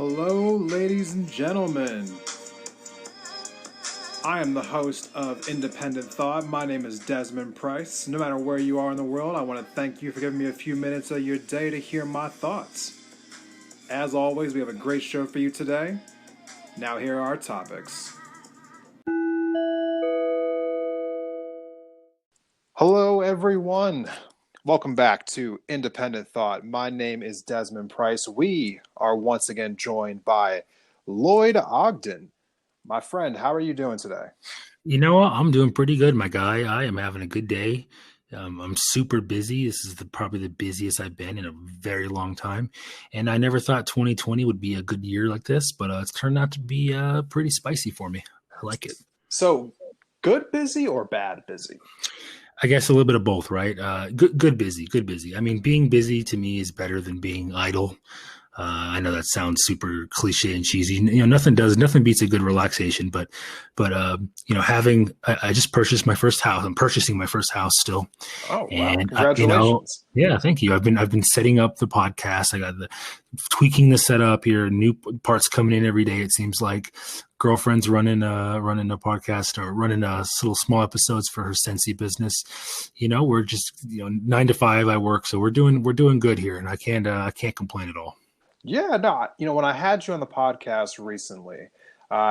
Hello, ladies and gentlemen. I am the host of Independent Thought. My name is Desmond Price. No matter where you are in the world, I want to thank you for giving me a few minutes of your day to hear my thoughts. As always, we have a great show for you today. Now here are our topics. Hello, everyone. Welcome back to Independent Thought. My name is Desmond Price. We are once again joined by Lloyde Ogden. My friend, how are you doing today? You know what? I'm doing pretty good, my guy. I am having a good day. I'm super busy. This is probably the busiest I've been in a very long time. And I never thought 2020 would be a good year like this, but it's turned out to be pretty spicy for me. I like it. So, good busy or bad busy? I guess a little bit of both, right? Good busy, good busy. I mean, being busy to me is better than being idle. I know that sounds super cliche and cheesy. Nothing beats a good relaxation. But I just purchased my first house. I'm purchasing my first house still. Oh, wow! And Congratulations! Yeah, thank you. I've been setting up the podcast. I got tweaking the setup here. New parts coming in every day. It seems like girlfriend's running a podcast or running little small episodes for her Sensi business. We're just 9 to 5. I work, so we're doing good here, and I can't complain at all. Yeah, no, when I had you on the podcast recently,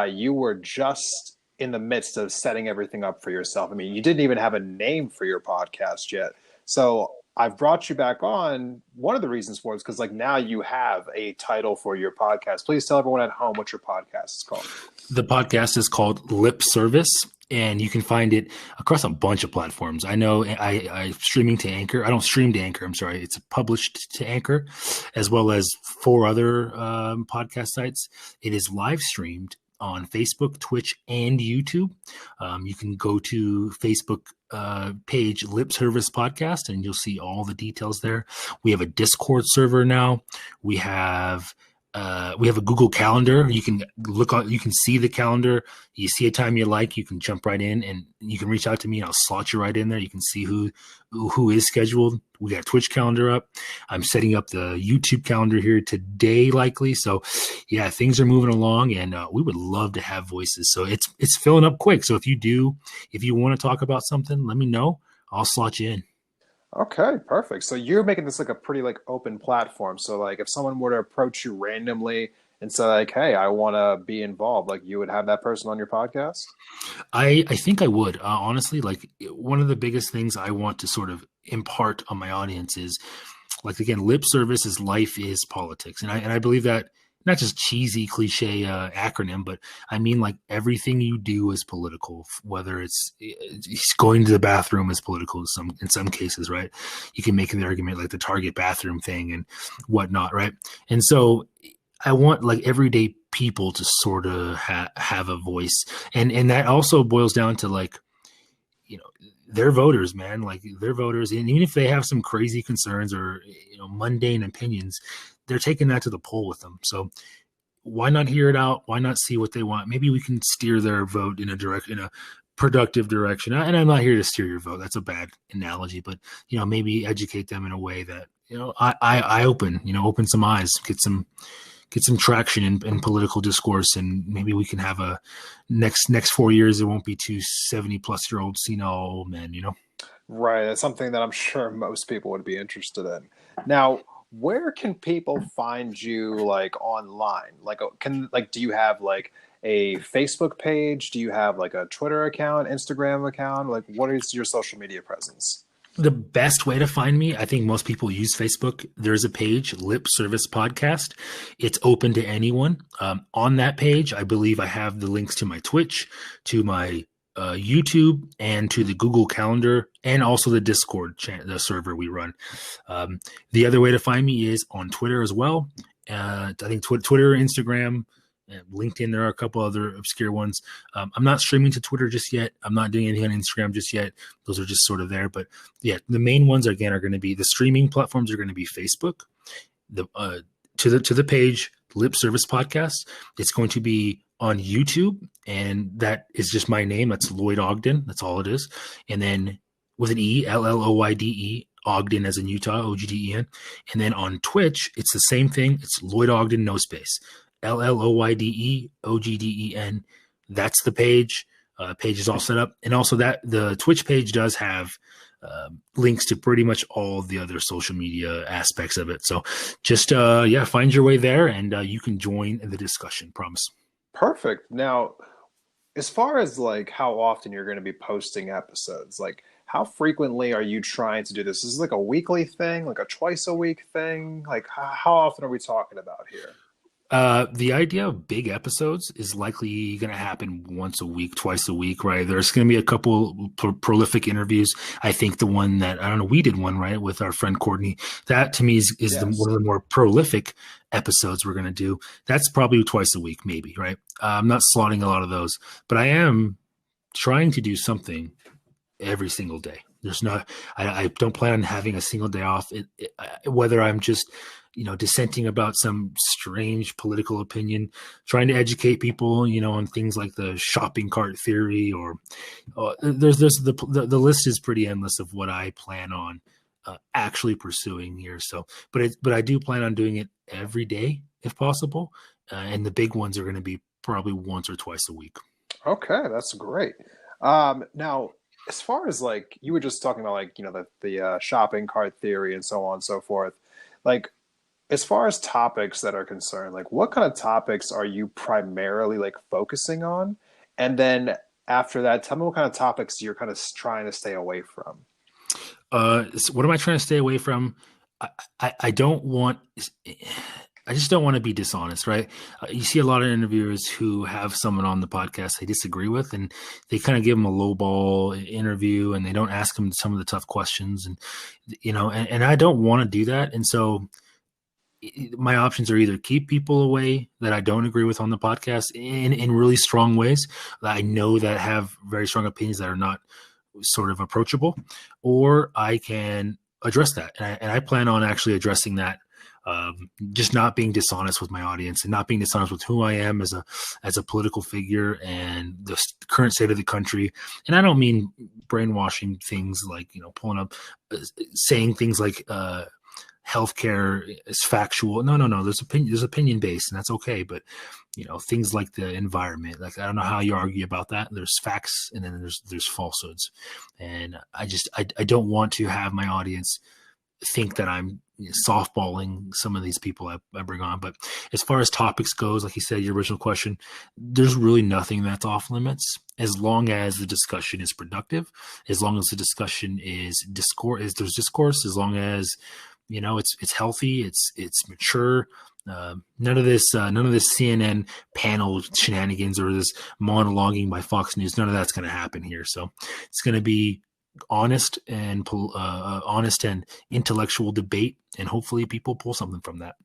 you were just in the midst of setting everything up for yourself. I mean, you didn't even have a name for your podcast yet. So I've brought you back on. One of the reasons for it is because now you have a title for your podcast. Please tell everyone at home what your podcast is called. The podcast is called Lip Service. And you can find it across a bunch of platforms. I know I'm streaming to Anchor. I don't stream to Anchor. I'm sorry. It's published to Anchor, as well as 4 other podcast sites. It is live streamed on Facebook, Twitch, and YouTube. You can go to Facebook page Lip Service Podcast, and you'll see all the details there. We have a Discord server now. We have a Google Calendar. You can you can see the calendar. You see a time you like, you can jump right in and you can reach out to me and I'll slot you right in there. You can see who is scheduled. We got Twitch calendar up. I'm setting up the YouTube calendar here today, likely. So yeah, things are moving along and we would love to have voices. So it's filling up quick. So if you want to talk about something, let me know. I'll slot you in. Okay, perfect. So you're making this a pretty open platform. So if someone were to approach you randomly and say hey, I want to be involved, you would have that person on your podcast? I think I would. Honestly, one of the biggest things I want to sort of impart on my audience is again, lip service is life is politics. And I believe that not just cheesy cliche acronym, but I mean everything you do is political, whether it's going to the bathroom is political in some cases, right? You can make the argument the Target bathroom thing and whatnot, right? And so I want everyday people to sort of have a voice. And that also boils down to they're voters, man. They're voters. And even if they have some crazy concerns or, mundane opinions, they're taking that to the poll with them. So why not hear it out? Why not see what they want? Maybe we can steer their vote in a productive direction. And I'm not here to steer your vote. That's a bad analogy, but maybe educate them in a way that, I open some eyes, get some traction in political discourse, and maybe we can have a next 4 years. It won't be 2 70-plus-year-old senile old men, Right. That's something that I'm sure most people would be interested in. Now, where can people find you online? Do you have a Facebook page? Do you have a Twitter account, Instagram account? What is your social media presence? The best way to find me, I think most people use Facebook. There's a page, Lip Service Podcast. It's open to anyone. On that page, I believe I have the links to my Twitch, to my YouTube, and to the Google Calendar, and also the Discord the server we run. The other way to find me is on Twitter as well. I think Twitter, Instagram, LinkedIn. There are a couple other obscure ones. I'm not streaming to Twitter just yet. I'm not doing anything on Instagram just yet. Those are just sort of there. But yeah, the main ones are going to be the streaming platforms are going to be Facebook, to the page Lip Service Podcast. It's going to be on YouTube, and that is just my name. That's Lloyde Ogden. That's all it is. And then with an E, Lloyde, Ogden as in Utah, Ogden. And then on Twitch, it's the same thing. It's Lloyde Ogden, no space. LLOYDEOGDEN. That's the page. Page is all set up, and also that the Twitch page does have links to pretty much all the other social media aspects of it. So just find your way there, and you can join the discussion. Promise. Perfect. Now, as far as like how often you're going to be posting episodes, like how frequently are you trying to do this? Is this like a weekly thing, like a twice a week thing? Like how often are we talking about here? The idea of big episodes is likely going to happen once a week, twice a week, right? There's going to be a couple prolific interviews. I think the one that, I don't know, we did one, right, with our friend Courtney. That to me is Yes. one of the more prolific episodes we're going to do. That's probably twice a week, maybe, right? I'm not slotting a lot of those, but I am trying to do something every single day. There's not, I don't plan on having a single day off. Whether I'm just, dissenting about some strange political opinion, trying to educate people, on things like the shopping cart theory, or there's the list is pretty endless of what I plan on actually pursuing here. So, but I do plan on doing it every day if possible, and the big ones are going to be probably once or twice a week. Okay, that's great. Now, as far as like you were just talking about, like the shopping cart theory and so on and so forth, like as far as topics that are concerned, like what kind of topics are you primarily like focusing on? And then after that, tell me what kind of topics you're kind of trying to stay away from. So what am I trying to stay away from? I don't want. I just don't want to be dishonest, right? You see a lot of interviewers who have someone on the podcast they disagree with, and they kind of give them a lowball interview, and they don't ask them some of the tough questions, and and I don't want to do that, and so my options are either keep people away that I don't agree with on the podcast in really strong ways that I know that have very strong opinions that are not sort of approachable, or I can address that. And I plan on actually addressing that. Just not being dishonest with my audience and not being dishonest with who I am as a political figure and the current state of the country. And I don't mean brainwashing things like, pulling up, saying things like, healthcare is factual. No. There's opinion based, and that's okay. But things like the environment, like I don't know how you argue about that. There's facts, and then there's falsehoods, and I don't want to have my audience think that I'm softballing some of these people I bring on. But as far as topics goes, like you said, your original question, there's really nothing that's off limits as long as the discussion is productive, as long as the discussion is there's discourse, as long as it's healthy, it's mature. None of this CNN panel shenanigans or this monologuing by Fox News. None of that's going to happen here. So it's going to be honest and intellectual debate, and hopefully people pull something from that.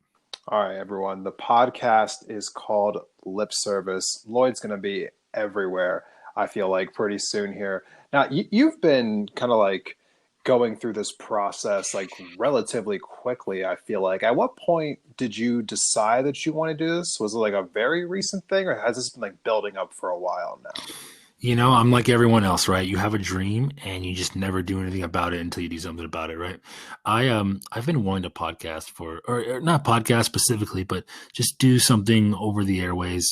All right, everyone. The podcast is called Lip Service. Lloyd's going to be everywhere, I feel like, pretty soon here. Now, you've been kind of like going through this process like relatively quickly, I feel like. At what point did you decide that you want to do this? Was it like a very recent thing, or has this been like building up for a while now? I'm like everyone else, right? You have a dream and you just never do anything about it until you do something about it, right? I've been wanting to podcast or not podcast specifically, but just do something over the airways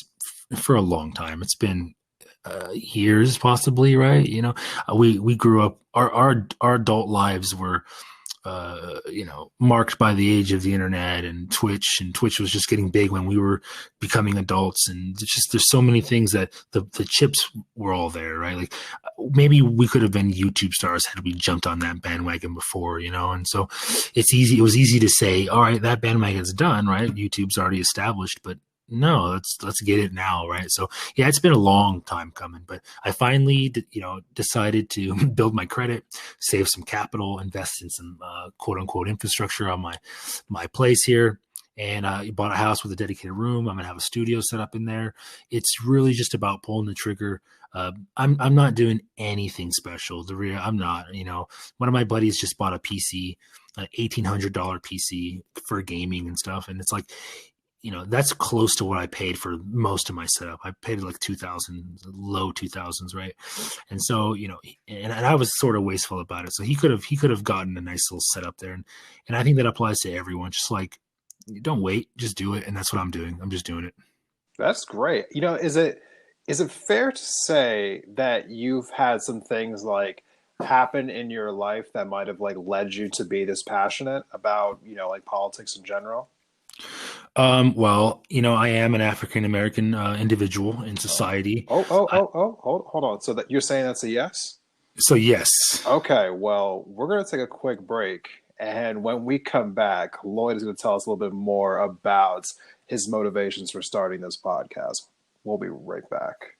for a long time. It's been years possibly, right? We grew up, our adult lives were marked by the age of the internet and Twitch was just getting big when we were becoming adults. And there's so many things that the chips were all there, right? Like maybe we could have been YouTube stars had we jumped on that bandwagon before, and so it was easy to say, all right, that bandwagon's done, right? YouTube's already established, but no, let's get it now, right? So yeah, it's been a long time coming, but I finally, decided to build my credit, save some capital, invest in some quote unquote infrastructure on my place here, and bought a house with a dedicated room. I'm gonna have a studio set up in there. It's really just about pulling the trigger. I'm not doing anything special. I'm not. One of my buddies just bought a PC, an $1,800 PC for gaming and stuff, and it's like, that's close to what I paid for most of my setup. I paid like 2000, low 2000s, right? And so, and I was sort of wasteful about it. So he could have gotten a nice little setup there. And I think that applies to everyone. Just like, don't wait, just do it. And that's what I'm doing. I'm just doing it. That's great. Is it fair to say that you've had some things like happen in your life that might have like led you to be this passionate about, like politics in general? Well, I am an African American individual in Oh, society. I, hold on. So that you're saying that's a yes? so yes. Okay, well, we're going to take a quick break. And when we come back, Lloyd is going to tell us a little bit more about his motivations for starting this podcast. We'll be right back.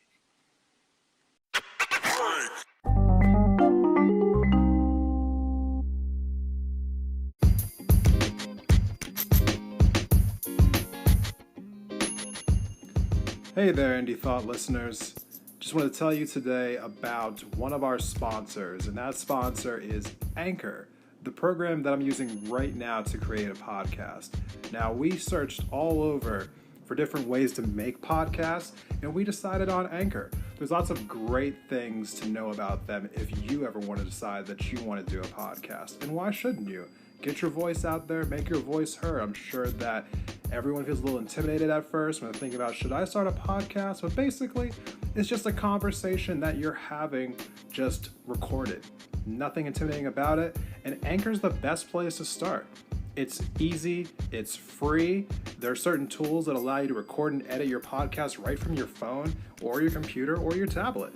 Hey there, Indie Thought listeners. Just want to tell you today about one of our sponsors, and that sponsor is Anchor, the program that I'm using right now to create a podcast. Now, we searched all over for different ways to make podcasts, and we decided on Anchor. There's lots of great things to know about them if you ever want to decide that you want to do a podcast. And why shouldn't you? Get your voice out there, make your voice heard. I'm sure that everyone feels a little intimidated at first when they're thinking about, should I start a podcast? But basically, it's just a conversation that you're having just recorded. Nothing intimidating about it. And Anchor's the best place to start. It's easy, it's free. There are certain tools that allow you to record and edit your podcast right from your phone or your computer or your tablet.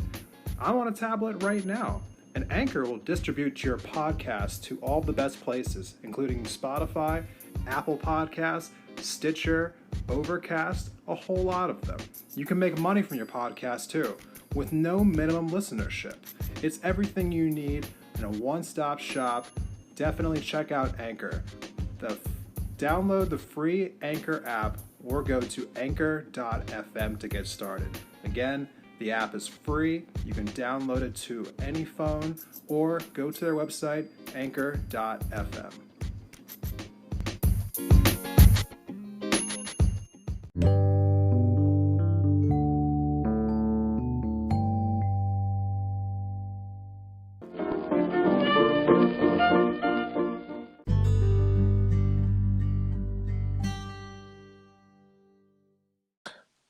I'm on a tablet right now. And Anchor will distribute your podcast to all the best places, including Spotify, Apple Podcasts, Stitcher, Overcast, a whole lot of them. You can make money from your podcast too, with no minimum listenership. It's everything you need in a one-stop shop. Definitely check out Anchor. Download the free Anchor app or go to anchor.fm to get started. Again, the app is free. You can download it to any phone or go to their website, anchor.fm.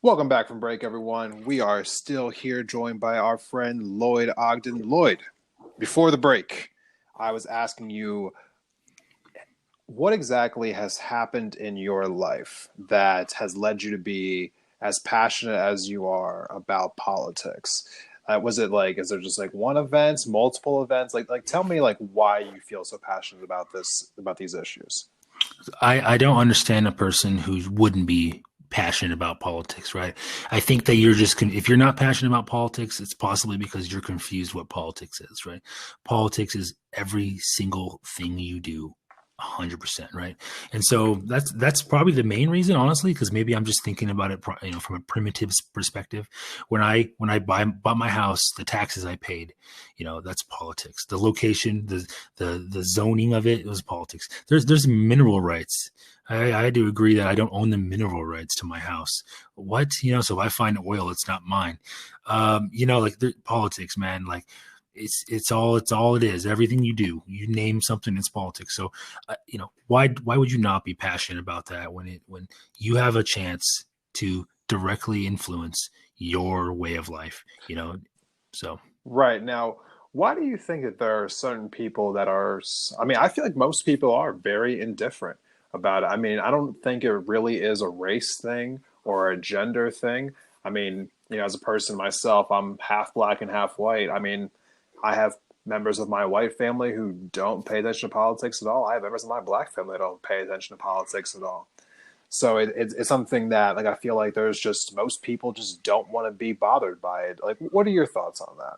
Welcome back from break, everyone. We are still here, joined by our friend Lloyd Ogden. Lloyd, before the break, I was asking you what exactly has happened in your life that has led you to be as passionate as you are about politics? Was it like, is there just like one event, multiple events? Like, tell me like why you feel so passionate about about these issues. I don't understand a person who wouldn't be passionate about politics, right? I think that if you're not passionate about politics, it's possibly because you're confused what politics is, right? Politics is every single thing you do. 100%, right? And so that's probably the main reason, honestly, because maybe I'm just thinking about it, from a primitive perspective. When I bought my house, the taxes I paid, that's politics. The location, the zoning of it was politics. There's mineral rights. I had to agree that I don't own the mineral rights to my house. What, so if I find oil, it's not mine. Like politics, man, like it's all it is. Everything you do, you name something, it's politics. So, why would you not be passionate about that when you have a chance to directly influence your way of life, so. Right. Now, why do you think that there are certain people that are, I mean, I feel like most people are very indifferent about it. I mean, I don't think it really is a race thing or a gender thing. I mean, as a person myself, I'm half black and half white. I mean, I have members of my white family who don't pay attention to politics at all. I have members of my black family that don't pay attention to politics at all. So it's something that, like, I feel like there's just most people just don't want to be bothered by it. Like, what are your thoughts on that?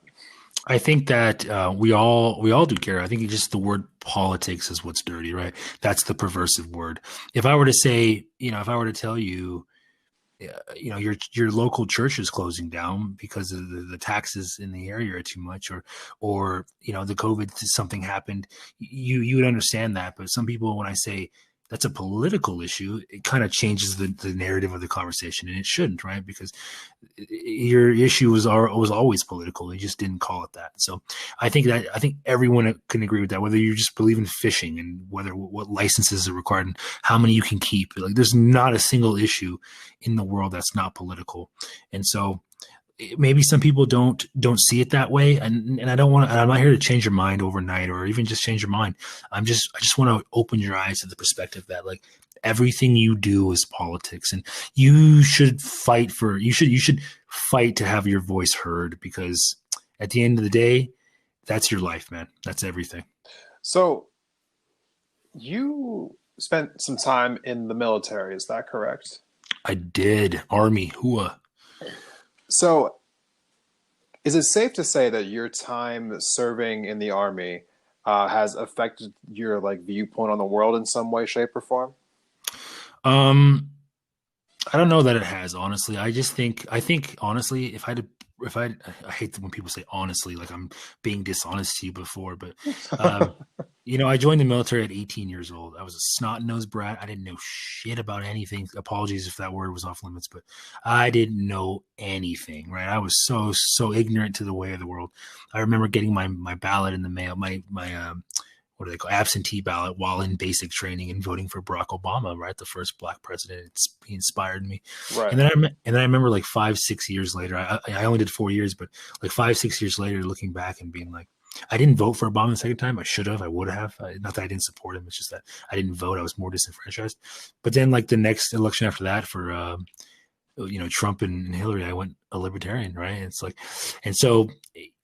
I think that we all do care. I think just the word politics is what's dirty, right? That's the perversive word. If I were to say, if I were to tell you, your local church is closing down because of the taxes in the area are too much, or the COVID, something happened, you would understand that. But some people, when I say that's a political issue, it kind of changes the narrative of the conversation, and it shouldn't, right? Because your issue was always political. You just didn't call it that. So I think everyone can agree with that. Whether you just believe in fishing and whether what licenses are required and how many you can keep, like there's not a single issue in the world that's not political. And so maybe some people don't see it that way, and I don't want to, I'm not here to change your mind overnight or even just change your mind. I just want to open your eyes to the perspective that like everything you do is politics, and you should fight to have your voice heard, because at the end of the day, that's your life, man. That's everything. So you spent some time in the military, is that correct? I did. Army, hua. So is it safe to say that your time serving in the army has affected your like viewpoint on the world in some way, shape, or form? Um, I don't know that it has, honestly. I think honestly, if I hate when people say honestly, like I'm being dishonest to you before, but um, I joined the military at 18 years old. I was a snot nosed brat. I didn't know shit about anything. Apologies if that word was off limits, but I didn't know anything, right? I was so ignorant to the way of the world. I remember getting my ballot in the mail, my what do they call absentee ballot while in basic training and voting for Barack Obama, right? The first black president. He inspired me. Right. And then I remember like 5-6 years later, I only did 4 years, but like 5-6 years later, looking back and being like, I didn't vote for Obama the second time. I should have. I would have. Not that I didn't support him. It's just that I didn't vote. I was more disenfranchised. But then, like the next election after that, for Trump and Hillary, I went a libertarian, right? It's like, and so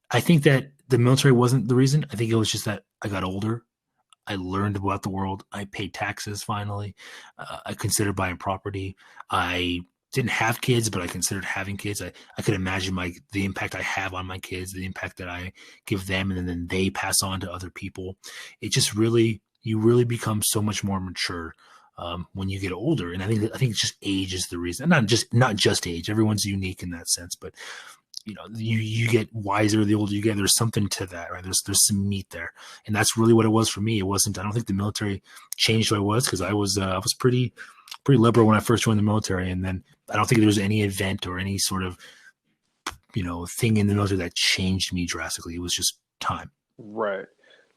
I think that the military wasn't the reason. I think it was just that I got older. I learned about the world. I paid taxes finally. I considered buying property. I didn't have kids, but I considered having kids. I could imagine the impact I have on my kids, the impact that I give them, and then they pass on to other people. It just you really become so much more mature when you get older. And I think it's just age is the reason. Not just age. Everyone's unique in that sense, but you get wiser the older you get. There's something to that, right? There's some meat there, and that's really what it was for me. It wasn't. I don't think the military changed who I was, because I was pretty liberal when I first joined the military, and then I don't think there was any event or any sort of thing in the military that changed me drastically. It was just time. Right.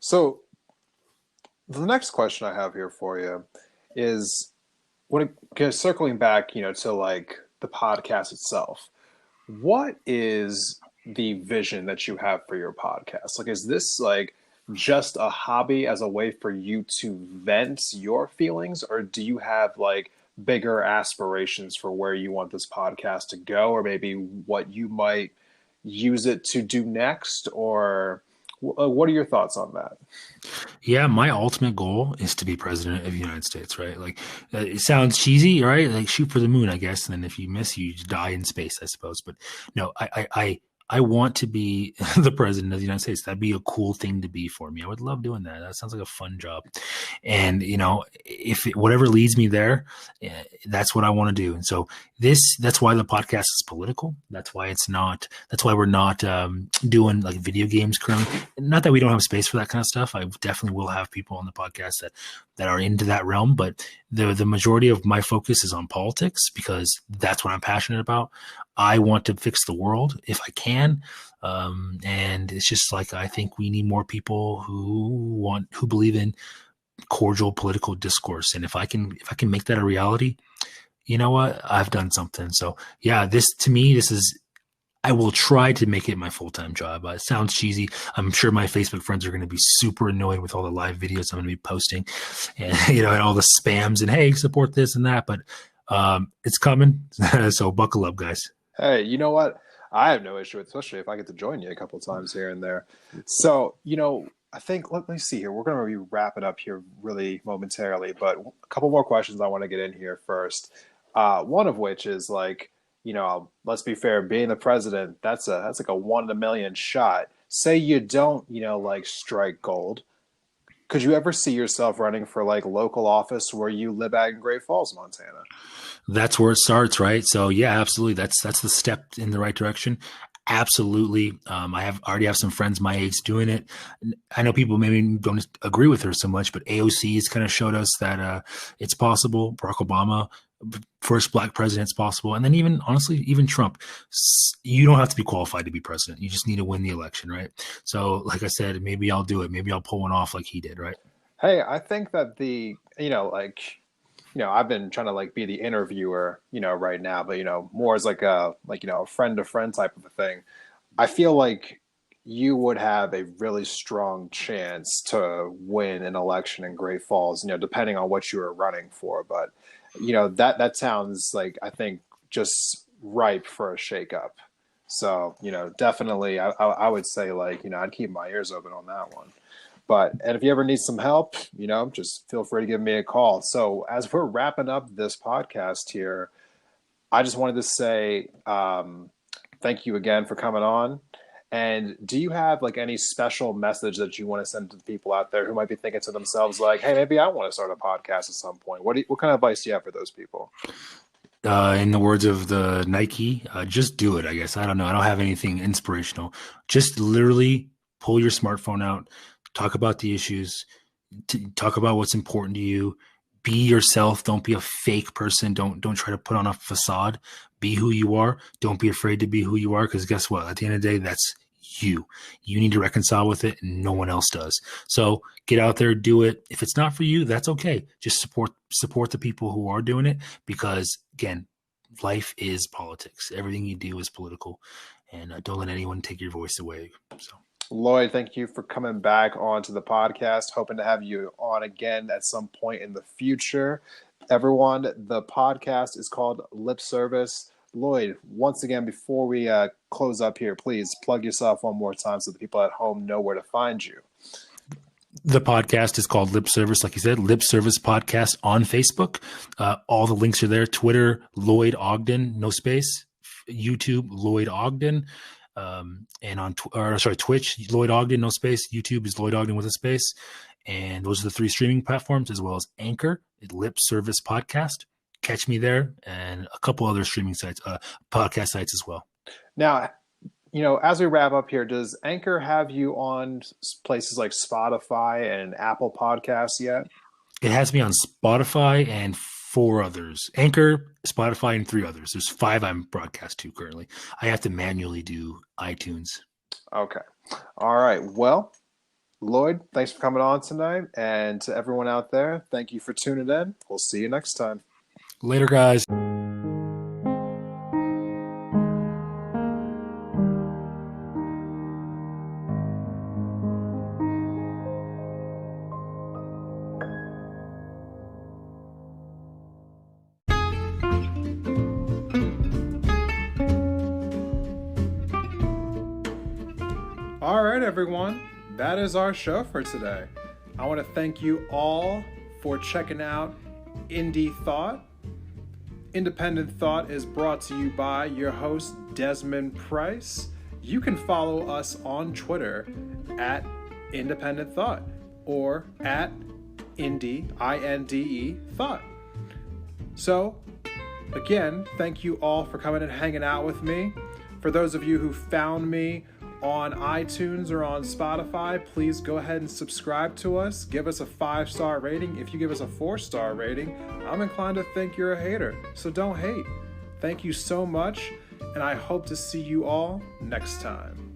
So the next question I have here for you is circling back, to like the podcast itself. What is the vision that you have for your podcast? Like, is this like just a hobby as a way for you to vent your feelings, or do you have like bigger aspirations for where you want this podcast to go, or maybe what you might use it to do next, or what are your thoughts on that? Yeah, my ultimate goal is to be president of the United States, right? Like, it sounds cheesy, right? Like, shoot for the moon, I guess. And then if you miss, you just die in space, I suppose. But no, I want to be the president of the United States. That'd be a cool thing to be for me. I would love doing that. That sounds like a fun job. And, whatever leads me there, that's what I want to do. And so that's why the podcast is political. That's why we're not doing like video games currently. Not that we don't have space for that kind of stuff. I definitely will have people on the podcast that are into that realm, but the majority of my focus is on politics, because that's what I'm passionate about. I want to fix the world if I can. And it's just like, I think we need more people who believe in cordial political discourse. And if I can make that a reality, you know what, I've done something. So yeah, I will try to make it my full-time job. It sounds cheesy. I'm sure my Facebook friends are going to be super annoyed with all the live videos I'm going to be posting, and and all the spams and, hey, support this and that. But it's coming. So buckle up, guys. Hey, you know what? I have no issue with, especially if I get to join you a couple of times here and there. So, I think, let me see here. We're going to be wrapping up here really momentarily, but a couple more questions I want to get in here first. One of which is like, let's be fair, being the president, that's like a 1 in a million shot. Say you don't, like strike gold. Could you ever see yourself running for like local office where you live at in Great Falls, Montana? That's where it starts, right? So yeah, absolutely. That's the step in the right direction. Absolutely. I already have some friends my age doing it. I know people maybe don't agree with her so much, but AOC has kind of showed us that it's possible. Barack Obama, first black president, it's possible. And then even, honestly, even Trump, you don't have to be qualified to be president. You just need to win the election, right? So, like I said, maybe I'll do it. Maybe I'll pull one off like he did, right? Hey, I think that I've been trying to like be the interviewer, right now, but more as like a friend to friend type of a thing. I feel like you would have a really strong chance to win an election in Great Falls, depending on what you were running for. But that sounds like, I think, just ripe for a shakeup. So definitely, I would say, like, I'd keep my ears open on that one. And if you ever need some help, just feel free to give me a call. So as we're wrapping up this podcast here, I just wanted to say thank you again for coming on. And do you have like any special message that you want to send to the people out there who might be thinking to themselves like, hey, maybe I want to start a podcast at some point? What kind of advice do you have for those people? In the words of the Nike, just do it, I guess. I don't know. I don't have anything inspirational. Just literally pull your smartphone out, talk about the issues, talk about what's important to you. Be yourself. Don't be a fake person. Don't try to put on a facade. Be who you are. Don't be afraid to be who you are, because guess what? At the end of the day, that's you. You need to reconcile with it, and no one else does. So get out there, do it. If it's not for you, that's okay. Just support the people who are doing it, because again, life is politics. Everything you do is political, and don't let anyone take your voice away. So. Lloyd, thank you for coming back onto the podcast. Hoping to have you on again at some point in the future. Everyone, the podcast is called Lip Service. Lloyd, once again, before we close up here, please plug yourself one more time so the people at home know where to find you. The podcast is called Lip Service, like you said, Lip Service Podcast on Facebook. All the links are there. Twitter, Lloyde Ogden, no space. YouTube, Lloyde Ogden. And on Twitch, Lloyde Ogden, no space. YouTube is Lloyde Ogden with a space. And those are the 3 streaming platforms, as well as Anchor, Lip Service Podcast. Catch me there, and a couple other streaming sites, podcast sites as well. Now, as we wrap up here, does Anchor have you on places like Spotify and Apple Podcasts yet? It has me on Spotify and 4 others. Anchor, Spotify, and 3 others. There's 5 I'm broadcast to currently. I have to manually do iTunes. Okay. All right. Well, Lloyd, thanks for coming on tonight. And to everyone out there, thank you for tuning in. We'll see you next time. Later, guys. All right, everyone. That is our show for today. I want to thank you all for checking out Indie Thought. Independent Thought is brought to you by your host, Desmond Price. You can follow us on Twitter at Independent Thought or at Indie, I-N-D-E, Thought. So, again, thank you all for coming and hanging out with me. For those of you who found me on iTunes or on Spotify, please go ahead and subscribe to us. Give us a 5-star rating. If you give us a 4-star rating, I'm inclined to think you're a hater. So don't hate. Thank you so much, and I hope to see you all next time.